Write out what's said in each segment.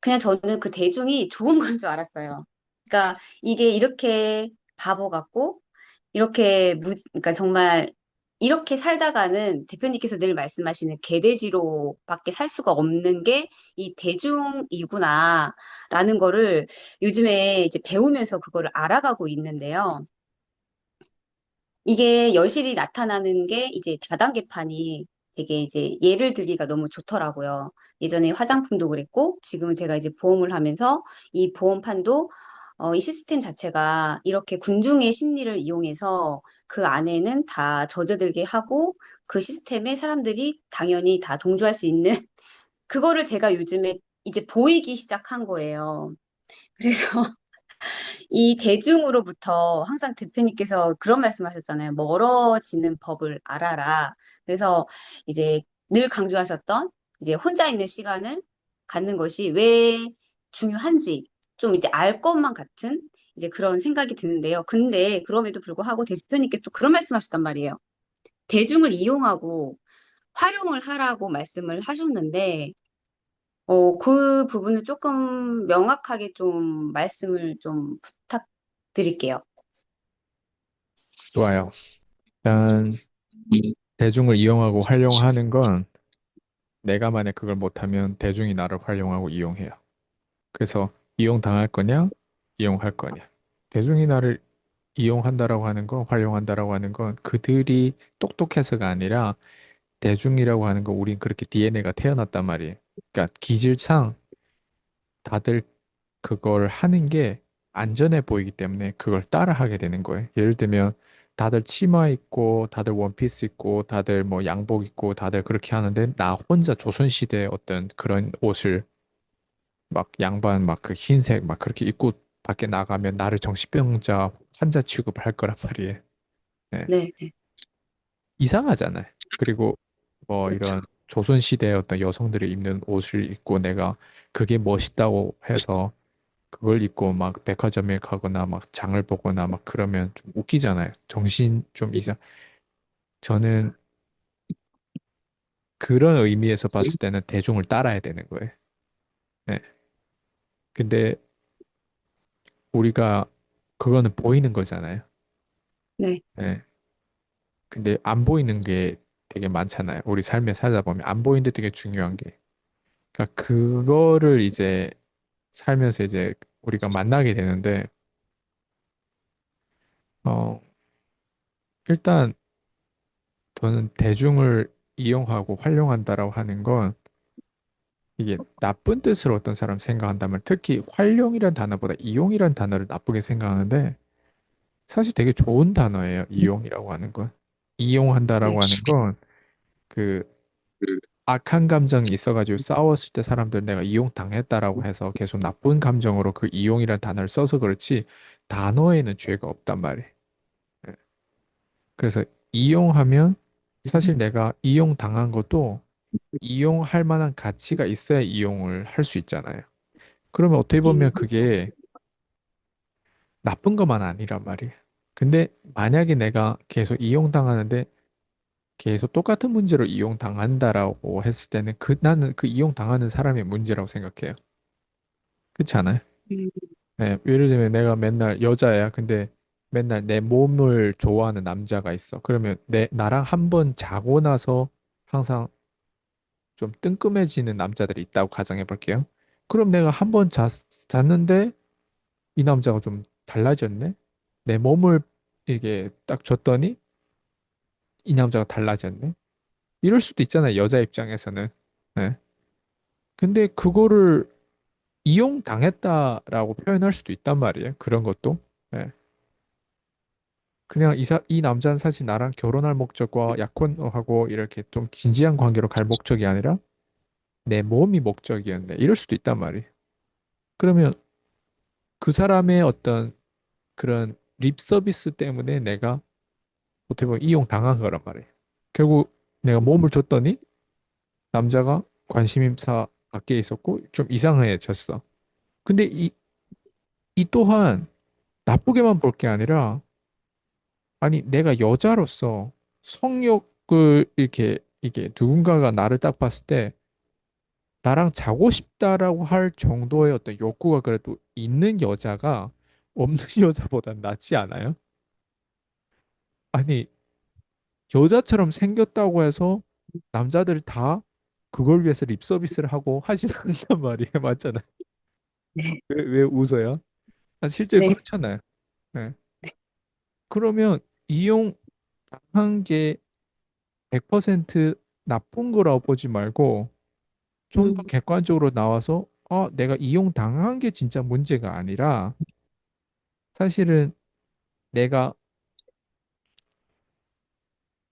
그냥 저는 그 대중이 좋은 건 줄 알았어요. 그러니까 이게 이렇게 바보 같고, 그러니까 정말 이렇게 살다가는 대표님께서 늘 말씀하시는 개돼지로밖에 살 수가 없는 게 이 대중이구나라는 거를 요즘에 이제 배우면서 그거를 알아가고 있는데요. 이게 여실히 나타나는 게 이제 다단계판이 되게 이제 예를 들기가 너무 좋더라고요. 예전에 화장품도 그랬고, 지금은 제가 이제 보험을 하면서 이 보험판도 이 시스템 자체가 이렇게 군중의 심리를 이용해서 그 안에는 다 젖어들게 하고 그 시스템에 사람들이 당연히 다 동조할 수 있는 그거를 제가 요즘에 이제 보이기 시작한 거예요. 그래서 이 대중으로부터 항상 대표님께서 그런 말씀하셨잖아요. 멀어지는 법을 알아라. 그래서 이제 늘 강조하셨던 이제 혼자 있는 시간을 갖는 것이 왜 중요한지 좀 이제 알 것만 같은 이제 그런 생각이 드는데요. 근데 그럼에도 불구하고 대표님께서 또 그런 말씀하셨단 말이에요. 대중을 이용하고 활용을 하라고 말씀을 하셨는데, 그 부분을 조금 명확하게 좀 말씀을 좀 부탁드릴게요. 좋아요. 일단 대중을 이용하고 활용하는 건 내가 만약 그걸 못하면 대중이 나를 활용하고 이용해요. 그래서 이용당할 거냐, 이용할 거냐. 대중이 나를 이용한다라고 하는 건, 활용한다라고 하는 건 그들이 똑똑해서가 아니라 대중이라고 하는 건 우린 그렇게 DNA가 태어났단 말이에요. 그러니까 기질상 다들 그걸 하는 게 안전해 보이기 때문에 그걸 따라 하게 되는 거예요. 예를 들면 다들 치마 입고 다들 원피스 입고 다들 뭐 양복 입고 다들 그렇게 하는데 나 혼자 조선시대 어떤 그런 옷을 막 양반 막 그 흰색 막 그렇게 입고 밖에 나가면 나를 정신병자 환자 취급을 할 거란 말이에요. 네. 네, 네, 이상하잖아요. 그리고 뭐 그렇죠. 이런 조선시대 어떤 여성들이 입는 옷을 입고 내가 그게 멋있다고 해서 그걸 입고 막 백화점에 가거나 막 장을 보거나 막 그러면 좀 웃기잖아요. 정신 좀 이상. 저는 그런 의미에서 봤을 때는 대중을 따라야 되는 거예요. 네. 근데 우리가 그거는 보이는 거잖아요. 네, 네. 근데 안 보이는 게 되게 많잖아요. 우리 삶에 살다 보면 안 보이는 데 되게 중요한 게. 그러니까 그거를 이제 살면서 이제 우리가 만나게 되는데, 어, 일단 저는 대중을 이용하고 활용한다라고 하는 건 이게 나쁜 뜻으로 어떤 사람 생각한다면 특히 활용이란 단어보다 이용이란 단어를 나쁘게 생각하는데 사실 되게 좋은 단어예요. 이용이라고 하는 건. 네. 이용한다라고 하는 건 그 악한 감정이 있어가지고 싸웠을 때 사람들 내가 이용당했다라고 해서 계속 나쁜 감정으로 그 이용이라는 단어를 써서 그렇지 단어에는 죄가 없단 말이에요. 예. 그래서 이용하면 사실 내가 이용당한 것도 이용할 만한 가치가 있어야 이용을 할 수 있잖아요. 그러면 어떻게 보면 그게 나쁜 것만 아니란 말이에요. 근데 만약에 내가 계속 이용당하는데 계속 똑같은 문제로 이용당한다라고 했을 때는 나는 그 이용당하는 사람의 문제라고 생각해요. 그렇지 않아요? 음, 네, 예를 들면 내가 맨날 여자야. 근데 맨날 내 몸을 좋아하는 남자가 있어. 그러면 나랑 한 번 자고 나서 항상 좀 뜬금해지는 남자들이 있다고 가정해 볼게요. 그럼 내가 한 번 잤는데 이 남자가 좀 달라졌네? 내 몸을 이게 딱 줬더니 이 남자가 달라졌네? 이럴 수도 있잖아요. 여자 입장에서는. 네. 근데 그거를 이용당했다라고 표현할 수도 있단 말이에요. 그런 것도. 네. 그냥 이 남자는 사실 나랑 결혼할 목적과 약혼하고 이렇게 좀 진지한 관계로 갈 목적이 아니라 내 몸이 목적이었네. 이럴 수도 있단 말이에요. 그러면 그 사람의 어떤 그런 립 서비스 때문에 내가 어떻게 보면 이용당한 거란 말이에요. 결국 내가 몸을 줬더니 남자가 관심사 밖에 있었고 좀 이상해졌어. 근데 이 또한 나쁘게만 볼 게 아니라 아니 내가 여자로서 성욕을 이렇게 이게 누군가가 나를 딱 봤을 때 나랑 자고 싶다라고 할 정도의 어떤 욕구가 그래도 있는 여자가 없는 여자보단 낫지 않아요? 아니, 여자처럼 생겼다고 해서 남자들 다 그걸 위해서 립 서비스를 하고 하진 않는단 말이에요. 맞잖아요. 네. 왜 웃어요? 아, 실제 네. 그렇잖아요. 네. 그러면 이용 당한 게 100% 나쁜 거라고 보지 말고 좀 더 음, 객관적으로 나와서 내가 이용 당한 게 진짜 문제가 아니라 사실은 내가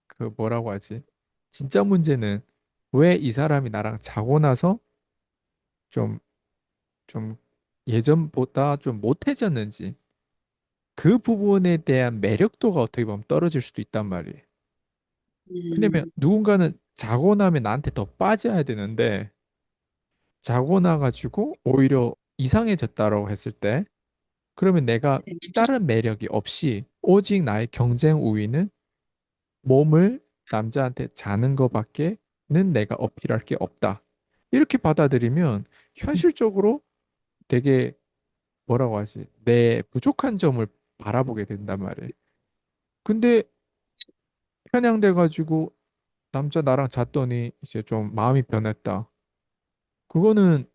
그 뭐라고 하지? 진짜 문제는 왜 이 사람이 나랑 자고 나서 좀, 좀 예전보다 좀 못해졌는지 그 부분에 대한 매력도가 어떻게 보면 떨어질 수도 있단 말이에요. 왜냐면 음, 누군가는 자고 나면 나한테 더 빠져야 되는데 자고 나가지고 오히려 이상해졌다라고 했을 때 그러면 내가 네. 다른 매력이 없이 오직 나의 경쟁 우위는 몸을 남자한테 자는 거밖에는 내가 어필할 게 없다. 이렇게 받아들이면 현실적으로 되게 뭐라고 하지? 내 부족한 점을 바라보게 된단 말이에요. 근데 편향돼 가지고 남자 나랑 잤더니 이제 좀 마음이 변했다. 그거는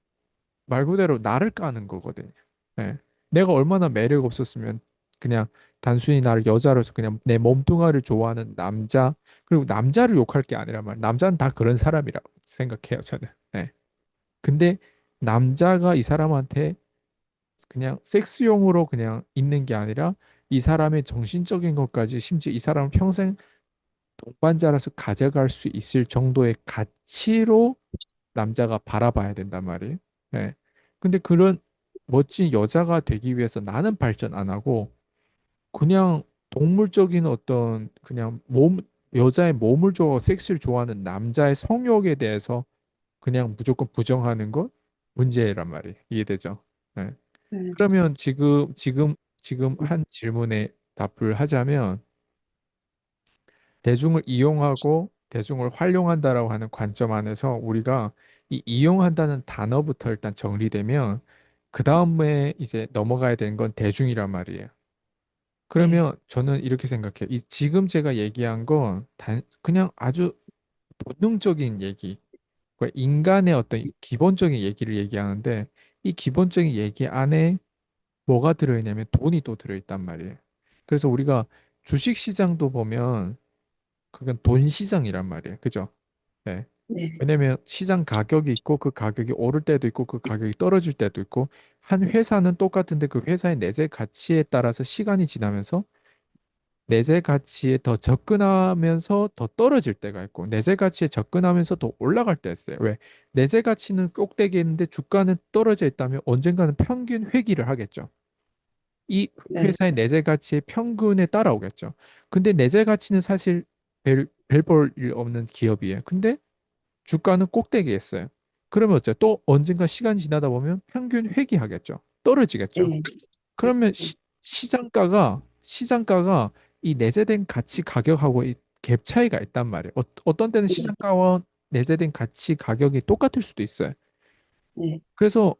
말 그대로 나를 까는 거거든요. 예. 내가 얼마나 매력 없었으면 그냥 단순히 나를 여자로서 그냥 내 몸뚱아리를 좋아하는 남자 그리고 남자를 욕할 게 아니라 말 남자는 다 그런 사람이라고 생각해요 저는. 예. 근데 남자가 이 사람한테 그냥 섹스용으로 그냥 있는 게 아니라 이 사람의 정신적인 것까지 심지어 이 사람은 평생 동반자로서 가져갈 수 있을 정도의 가치로 남자가 바라봐야 된단 말이에요. 예. 근데 그런 멋진 여자가 되기 위해서 나는 발전 안 하고 그냥 동물적인 어떤 그냥 여자의 몸을 좋아하고 섹스를 좋아하는 남자의 성욕에 대해서 그냥 무조건 부정하는 것 문제란 말이에요. 이해되죠? 예. 네. 그러면 지금 한 질문에 답을 하자면 대중을 이용하고 대중을 활용한다라고 하는 관점 안에서 우리가 이 이용한다는 단어부터 일단 정리되면 그 다음에 이제 넘어가야 되는 건 대중이란 말이에요. 네. 그러면 저는 이렇게 생각해요. 지금 제가 얘기한 건 그냥 아주 본능적인 얘기, 그러니까 인간의 어떤 기본적인 얘기를 얘기하는데 이 기본적인 얘기 안에 뭐가 들어있냐면 돈이 또 들어있단 말이에요. 그래서 우리가 주식 시장도 보면 그건 돈 시장이란 말이에요. 그죠? 네. 네. 왜냐면 시장 가격이 있고 그 가격이 오를 때도 있고 그 가격이 떨어질 때도 있고 한 회사는 똑같은데 그 회사의 내재 가치에 따라서 시간이 지나면서 내재 가치에 더 접근하면서 더 떨어질 때가 있고 내재 가치에 접근하면서 더 올라갈 때 있어요. 왜? 내재 가치는 꼭대기에 있는데 주가는 떨어져 있다면 언젠가는 평균 회귀를 하겠죠. 이 네. 회사의 내재 가치의 평균에 따라오겠죠. 근데 내재 가치는 사실 별 볼 일 없는 기업이에요. 근데 주가는 꼭대기에 있어요. 그러면 어째 또 언젠가 시간이 지나다 보면 평균 회귀하겠죠. 떨어지겠죠. 네. 그러면 시장가가 이 내재된 가치 가격하고 이 갭 차이가 있단 말이에요. 어떤 때는 네. 시장가와 내재된 가치 가격이 똑같을 수도 있어요. 네. 그래서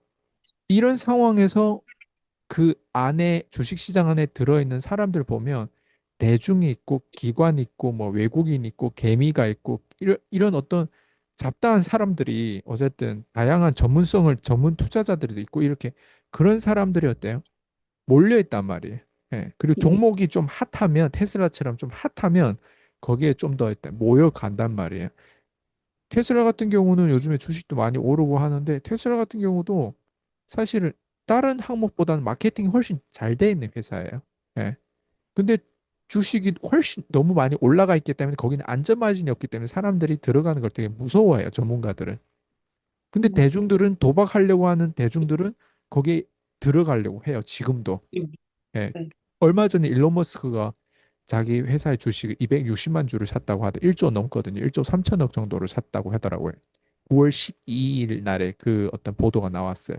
이런 상황에서 그 안에 주식시장 안에 들어있는 사람들 보면 대중이 있고 기관이 있고 뭐 외국인 있고 개미가 있고 이런 어떤 잡다한 사람들이 어쨌든 다양한 전문 투자자들도 있고 이렇게 그런 사람들이 어때요? 몰려 있단 말이에요. 예. 그리고 네. 종목이 좀 핫하면 테슬라처럼 좀 핫하면 거기에 좀 더 모여간단 말이에요. 테슬라 같은 경우는 요즘에 주식도 많이 오르고 하는데 테슬라 같은 경우도 사실은 다른 항목보다는 마케팅이 훨씬 잘 돼 있는 회사예요. 예. 근데 주식이 훨씬 너무 많이 올라가 있기 때문에 거기는 안전 마진이 없기 때문에 사람들이 들어가는 걸 되게 무서워해요, 전문가들은. 근데 대중들은 도박하려고 하는 대중들은 거기에 들어가려고 해요, 지금도. 예. 네. 얼마 전에 일론 머스크가 자기 회사의 주식을 260만 주를 샀다고 하더 1조 넘거든요. 1조 3천억 정도를 샀다고 하더라고요. 9월 12일 날에 그 어떤 보도가 나왔어요.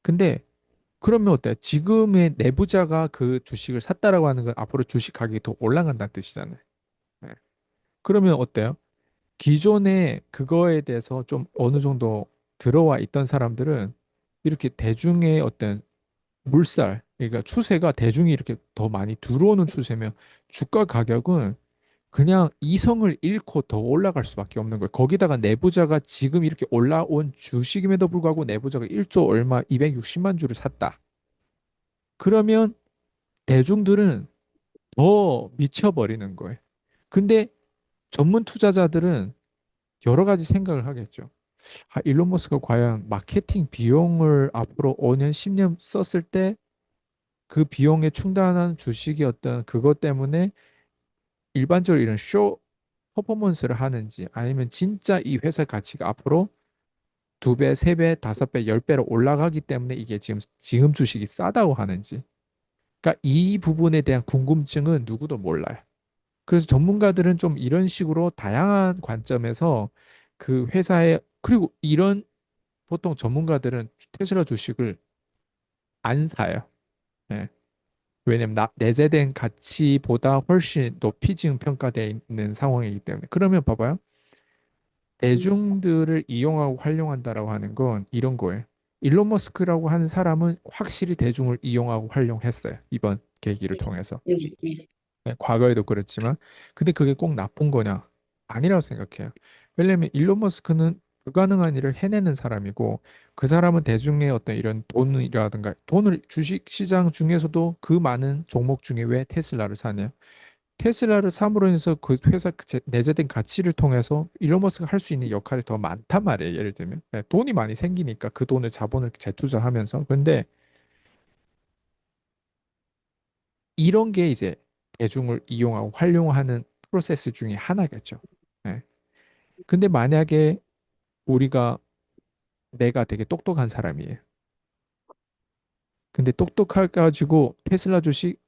근데 그러면 어때? 지금의 내부자가 그 주식을 샀다라고 하는 건 앞으로 주식 가격이 더 올라간다는 뜻이잖아요. 예. 그러면 어때요? 기존에 그거에 대해서 좀 어느 정도 들어와 있던 사람들은 이렇게 대중의 어떤 물살, 그러니까 추세가 대중이 이렇게 더 많이 들어오는 추세면 주가 가격은 그냥 이성을 잃고 더 올라갈 수밖에 없는 거예요. 거기다가 내부자가 지금 이렇게 올라온 주식임에도 불구하고 내부자가 1조 얼마 260만 주를 샀다. 그러면 대중들은 더 미쳐버리는 거예요. 근데 전문 투자자들은 여러 가지 생각을 하겠죠. 아, 일론 머스크가 과연 마케팅 비용을 앞으로 5년, 10년 썼을 때 그 비용에 충당한 주식이 어떤 그것 때문에 일반적으로 이런 쇼 퍼포먼스를 하는지 아니면 진짜 이 회사 가치가 앞으로 두 배, 세 배, 다섯 배, 열 배로 올라가기 때문에 이게 지금 주식이 싸다고 하는지. 그러니까 이 부분에 대한 궁금증은 누구도 몰라요. 그래서 전문가들은 좀 이런 식으로 다양한 관점에서 그 회사의 그리고 이런 보통 전문가들은 테슬라 주식을 안 사요. 예. 왜냐면 내재된 가치보다 훨씬 높이 지금 평가되어 있는 상황이기 때문에. 그러면 봐봐요. 음, 대중들을 이용하고 활용한다라고 하는 건 이런 거예요. 일론 머스크라고 하는 사람은 확실히 대중을 이용하고 활용했어요. 이번 계기를 통해서. 네, 네. 네, 과거에도 그렇지만. 근데 그게 꼭 나쁜 거냐? 아니라고 생각해요. 왜냐면 일론 머스크는 불가능한 일을 해내는 사람이고 그 사람은 대중의 어떤 이런 돈이라든가 돈을 주식 시장 중에서도 그 많은 종목 중에 왜 테슬라를 사냐? 테슬라를 삼으로 인해서 그 회사 내재된 가치를 통해서 일론 머스크가 할 수 있는 역할이 더 많단 말이에요. 예를 들면 네, 돈이 많이 생기니까 그 돈을 자본을 재투자하면서 근데 이런 게 이제 대중을 이용하고 활용하는 프로세스 중에 하나겠죠. 네. 근데 만약에 우리가 내가 되게 똑똑한 사람이에요. 근데 똑똑해 가지고 테슬라 주식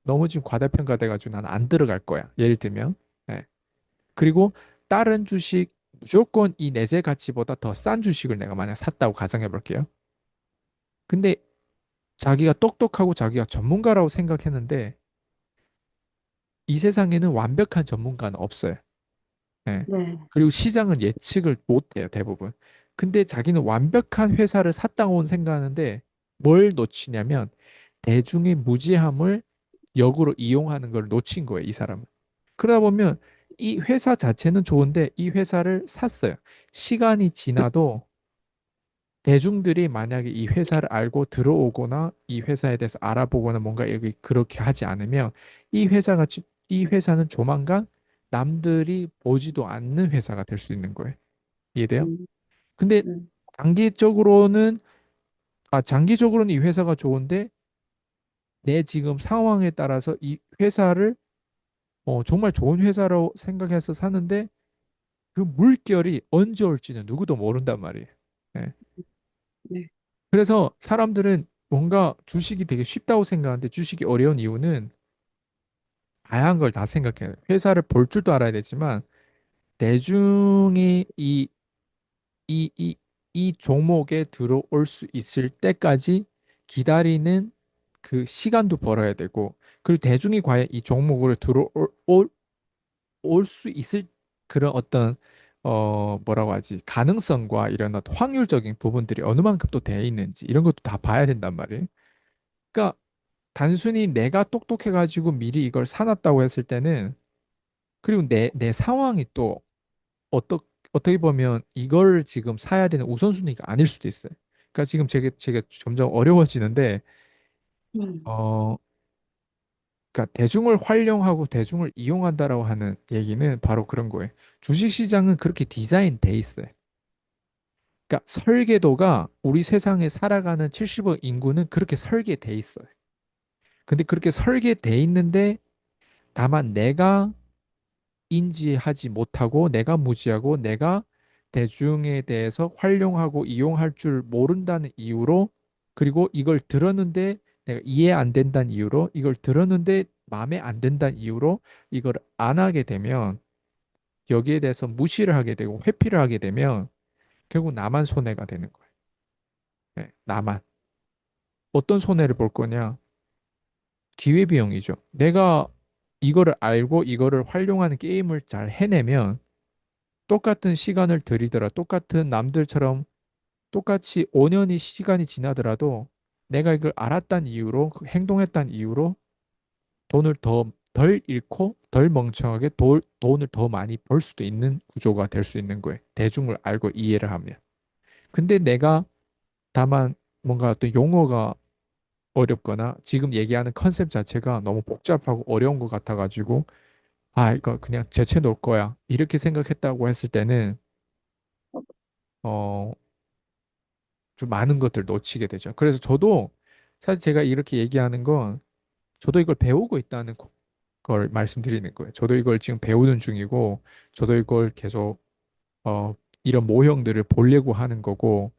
너무 지금 과다평가돼 가지고 나는 안 들어갈 거야. 예를 들면 네. 그리고 다른 주식 무조건 이 내재 가치보다 더 싼 주식을 내가 만약 샀다고 가정해 볼게요. 근데 자기가 똑똑하고 자기가 전문가라고 생각했는데 이 세상에는 완벽한 전문가는 없어요. 예. 네. 그리고 시장은 예측을 못 해요, 대부분. 근데 자기는 완벽한 회사를 샀다고 생각하는데 뭘 놓치냐면 대중의 무지함을 역으로 이용하는 걸 놓친 거예요, 이 사람은. 그러다 보면 이 회사 자체는 좋은데 이 회사를 샀어요. 시간이 지나도 대중들이 만약에 이 회사를 알고 들어오거나 이 회사에 대해서 알아보거나 뭔가 여기 그렇게 하지 않으면 이 회사는 조만간 남들이 보지도 않는 회사가 될 수 있는 거예요. 이해돼요? 음, 근데 음, 단기적으로는 장기적으로는 이 회사가 좋은데 내 지금 상황에 따라서 이 회사를 정말 좋은 회사로 생각해서 사는데 그 물결이 언제 올지는 누구도 모른단 말이에요. 예. 네. 그래서 사람들은 뭔가 주식이 되게 쉽다고 생각하는데 주식이 어려운 이유는 다양한 걸 다 생각해요. 회사를 볼 줄도 알아야 되지만 대중이 이, 이, 이 종목에 들어올 수 있을 때까지 기다리는 그 시간도 벌어야 되고 그리고 대중이 과연 이 종목으로 올 수 있을 그런 어떤 뭐라고 하지 가능성과 이런 어떤 확률적인 부분들이 어느 만큼 또 돼 있는지 이런 것도 다 봐야 된단 말이에요. 그러니까 단순히 내가 똑똑해가지고 미리 이걸 사놨다고 했을 때는 그리고 내 상황이 또 어떻게 보면 이걸 지금 사야 되는 우선순위가 아닐 수도 있어요. 그러니까 지금 제가 점점 어려워지는데 음, 어 그러니까 대중을 활용하고 대중을 이용한다라고 하는 얘기는 바로 그런 거예요. 주식시장은 그렇게 디자인돼 있어요. 그러니까 설계도가 우리 세상에 살아가는 70억 인구는 그렇게 설계돼 있어요. 근데 그렇게 설계돼 있는데 다만 내가 인지하지 못하고 내가 무지하고 내가 대중에 대해서 활용하고 이용할 줄 모른다는 이유로 그리고 이걸 들었는데 내가 이해 안 된다는 이유로 이걸 들었는데 마음에 안 든다는 이유로 이걸 안 하게 되면 여기에 대해서 무시를 하게 되고 회피를 하게 되면 결국 나만 손해가 되는 거예요. 네, 나만. 어떤 손해를 볼 거냐? 기회비용이죠. 내가 이거를 알고 이거를 활용하는 게임을 잘 해내면 똑같은 시간을 들이더라, 똑같은 남들처럼 똑같이 5년이 시간이 지나더라도 내가 이걸 알았단 이유로, 그 행동했단 이유로 돈을 더 덜 잃고 덜 멍청하게 돈을 더 많이 벌 수도 있는 구조가 될 수 있는 거예요. 대중을 알고 이해를 하면. 근데 내가 다만 뭔가 어떤 용어가 어렵거나 지금 얘기하는 컨셉 자체가 너무 복잡하고 어려운 것 같아가지고 아, 이거 그냥 제쳐 놓을 거야. 이렇게 생각했다고 했을 때는 어, 좀 많은 것들 놓치게 되죠. 그래서 저도 사실 제가 이렇게 얘기하는 건 저도 이걸 배우고 있다는 걸 말씀드리는 거예요. 저도 이걸 지금 배우는 중이고 저도 이걸 계속 어, 이런 모형들을 보려고 하는 거고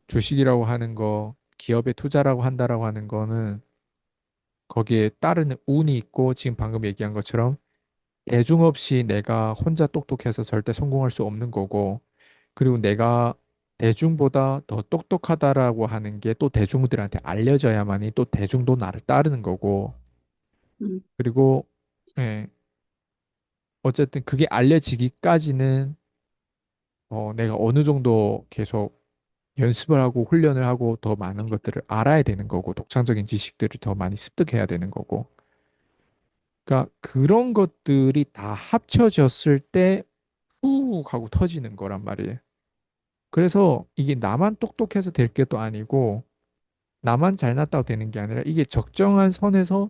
주식이라고 하는 거, 기업에 투자라고 한다라고 하는 거는 거기에 따르는 운이 있고 지금 방금 얘기한 것처럼 대중 없이 내가 혼자 똑똑해서 절대 성공할 수 없는 거고 그리고 내가 대중보다 더 똑똑하다라고 하는 게 또 대중들한테 알려져야만이 또 대중도 나를 따르는 거고 음, 그리고 예, 어쨌든 그게 알려지기까지는 내가 어느 정도 계속 연습을 하고 훈련을 하고 더 많은 것들을 알아야 되는 거고 독창적인 지식들을 더 많이 습득해야 되는 거고 그러니까 그런 것들이 다 합쳐졌을 때 훅 하고 터지는 거란 말이에요. 그래서 이게 나만 똑똑해서 될 게 또 아니고 나만 잘났다고 되는 게 아니라 이게 적정한 선에서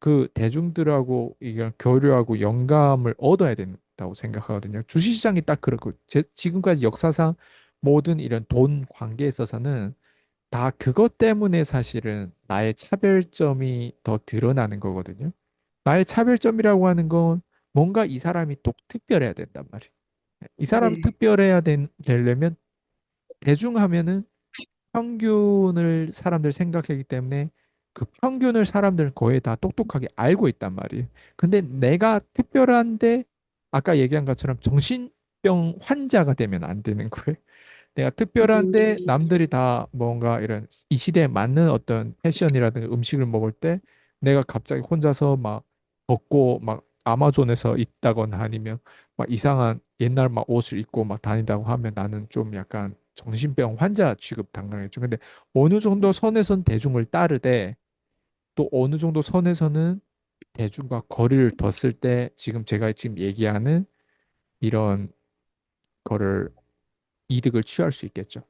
그 대중들하고 이걸 교류하고 영감을 얻어야 된다고 생각하거든요. 주식시장이 딱 그렇고 지금까지 역사상 모든 이런 돈 관계에 있어서는 다 그것 때문에 사실은 나의 차별점이 더 드러나는 거거든요. 나의 차별점이라고 하는 건 뭔가 이 사람이 특별해야 된단 말이에요. 이 사람이 네. 특별해야 되려면 대중하면은 평균을 사람들 생각하기 때문에 그 평균을 사람들은 거의 다 똑똑하게 알고 있단 말이에요. 근데 내가 특별한데 아까 얘기한 것처럼 정신병 환자가 되면 안 되는 거예요. 내가 특별한데 음, 남들이 다 뭔가 이런 이 시대에 맞는 어떤 패션이라든가 음식을 먹을 때 내가 갑자기 혼자서 막 벗고 막 아마존에서 있다거나 아니면 막 이상한 옛날 막 옷을 입고 막 다닌다고 하면 나는 좀 약간 정신병 환자 취급 당하겠죠. 근데 어느 정도 선에선 대중을 따르되 또 어느 정도 선에서는 대중과 거리를 뒀을 때 지금 제가 지금 얘기하는 이런 거를 이득을 취할 수 있겠죠.